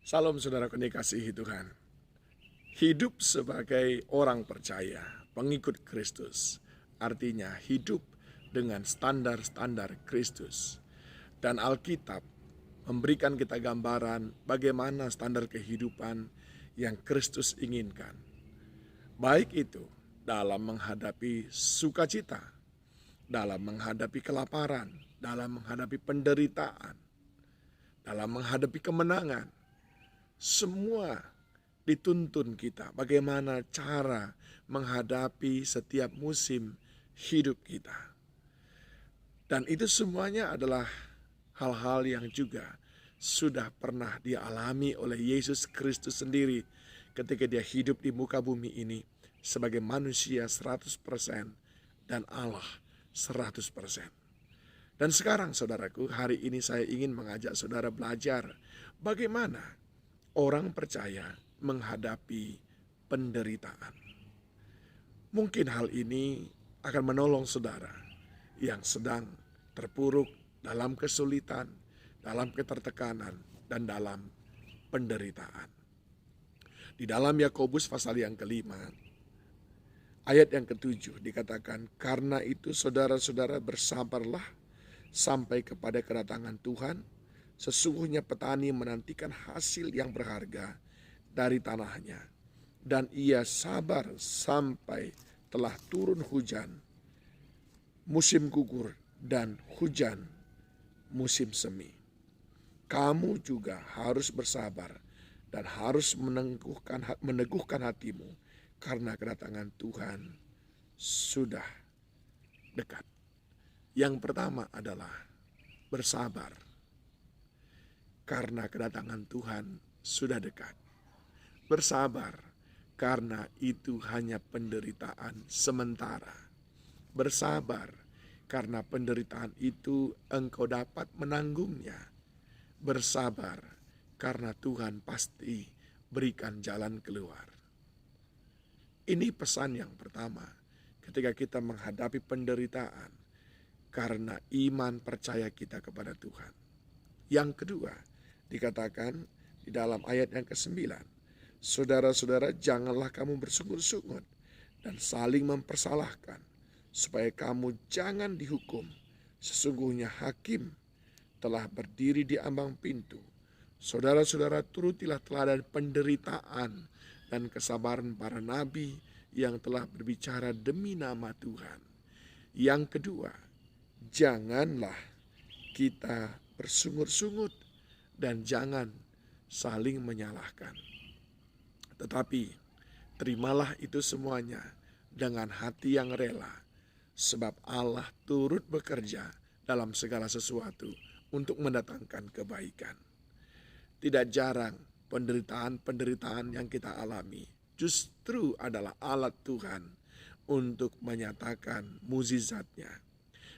Salam saudaraku dikasihi Tuhan. Hidup sebagai orang percaya, pengikut Kristus, artinya hidup dengan standar-standar Kristus. Dan Alkitab memberikan kita gambaran bagaimana standar kehidupan yang Kristus inginkan. Baik itu dalam menghadapi sukacita, dalam menghadapi kelaparan, dalam menghadapi penderitaan, dalam menghadapi kemenangan. Semua dituntun kita bagaimana cara menghadapi setiap musim hidup kita. Dan itu semuanya adalah hal-hal yang juga sudah pernah dialami oleh Yesus Kristus sendiri ketika dia hidup di muka bumi ini sebagai manusia 100% dan Allah 100%. Dan sekarang saudaraku, hari ini saya ingin mengajak saudara belajar bagaimana orang percaya menghadapi penderitaan. Mungkin hal ini akan menolong saudara yang sedang terpuruk dalam kesulitan, dalam ketertekanan, dan dalam penderitaan. Di dalam Yakobus pasal yang kelima, ayat yang ketujuh dikatakan, "Karena itu saudara-saudara bersabarlah sampai kepada kedatangan Tuhan. Sesungguhnya petani menantikan hasil yang berharga dari tanahnya, dan ia sabar sampai telah turun hujan musim gugur dan hujan musim semi. Kamu juga harus bersabar dan harus meneguhkan hatimu, karena kedatangan Tuhan sudah dekat." Yang pertama adalah bersabar, karena kedatangan Tuhan sudah dekat. Bersabar, karena itu hanya penderitaan sementara. Bersabar, karena penderitaan itu engkau dapat menanggungnya. Bersabar, karena Tuhan pasti berikan jalan keluar. Ini pesan yang pertama ketika kita menghadapi penderitaan, karena iman percaya kita kepada Tuhan. Yang kedua, dikatakan di dalam ayat yang ke-9, "Saudara-saudara, janganlah kamu bersungut-sungut dan saling mempersalahkan, supaya kamu jangan dihukum. Sesungguhnya hakim telah berdiri di ambang pintu. Saudara-saudara, turutilah teladan penderitaan dan kesabaran para nabi yang telah berbicara demi nama Tuhan." Yang kedua, janganlah kita bersungut-sungut dan jangan saling menyalahkan. Tetapi terimalah itu semuanya dengan hati yang rela, sebab Allah turut bekerja dalam segala sesuatu untuk mendatangkan kebaikan. Tidak jarang penderitaan-penderitaan yang kita alami justru adalah alat Tuhan untuk menyatakan mukjizatnya.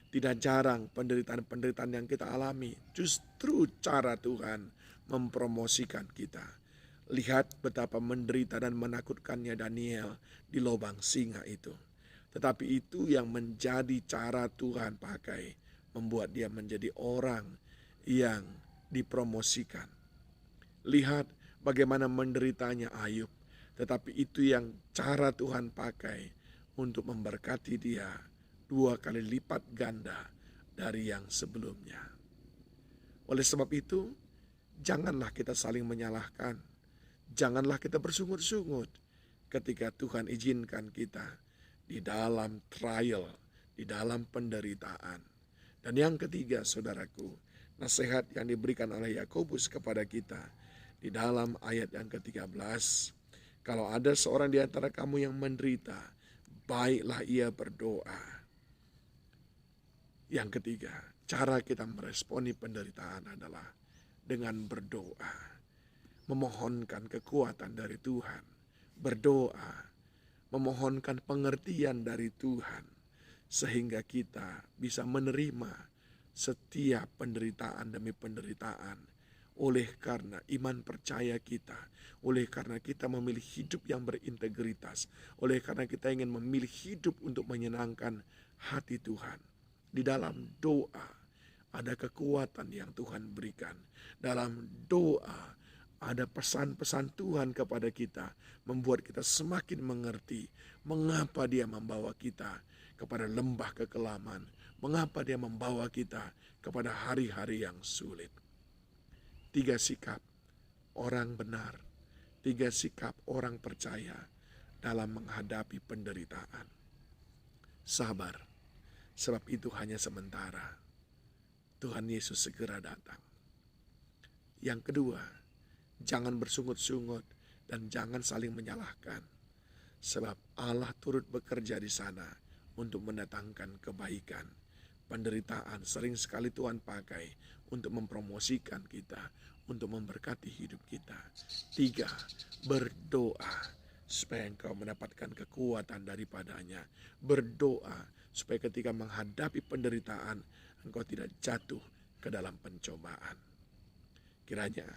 Tidak jarang penderitaan-penderitaan yang kita alami justru cara Tuhan mempromosikan kita. Lihat betapa menderita dan menakutkannya Daniel di lubang singa itu. Tetapi itu yang menjadi cara Tuhan pakai, membuat dia menjadi orang yang dipromosikan. Lihat bagaimana menderitanya Ayub, tetapi itu yang cara Tuhan pakai untuk memberkati dia 2 kali lipat ganda dari yang sebelumnya. Oleh sebab itu, janganlah kita saling menyalahkan. Janganlah kita bersungut-sungut ketika Tuhan izinkan kita di dalam trial, di dalam penderitaan. Dan yang ketiga, saudaraku, nasihat yang diberikan oleh Yakobus kepada kita di dalam ayat yang ke-13. "Kalau ada seorang di antara kamu yang menderita, baiklah ia berdoa." Yang ketiga, cara kita meresponi penderitaan adalah dengan berdoa. Memohonkan kekuatan dari Tuhan. Berdoa, memohonkan pengertian dari Tuhan, sehingga kita bisa menerima setiap penderitaan demi penderitaan. Oleh karena iman percaya kita, oleh karena kita memilih hidup yang berintegritas, oleh karena kita ingin memilih hidup untuk menyenangkan hati Tuhan. Di dalam doa ada kekuatan yang Tuhan berikan. Dalam doa Ada pesan-pesan Tuhan kepada kita, membuat kita semakin mengerti mengapa Dia membawa kita kepada lembah kekelaman, mengapa Dia membawa kita kepada hari-hari yang sulit. 3 sikap orang benar, 3 sikap orang percaya dalam menghadapi penderitaan. Sabar, sebab itu hanya sementara. Tuhan Yesus segera datang. Yang kedua, jangan bersungut-sungut dan jangan saling menyalahkan. Sebab Allah turut bekerja di sana untuk mendatangkan kebaikan. Penderitaan sering sekali Tuhan pakai untuk mempromosikan kita, untuk memberkati hidup kita. 3, berdoa supaya engkau mendapatkan kekuatan daripadanya. Berdoa supaya ketika menghadapi penderitaan, engkau tidak jatuh ke dalam pencobaan. Kiranya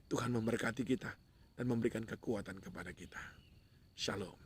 Tuhan memberkati kita dan memberikan kekuatan kepada kita. Shalom.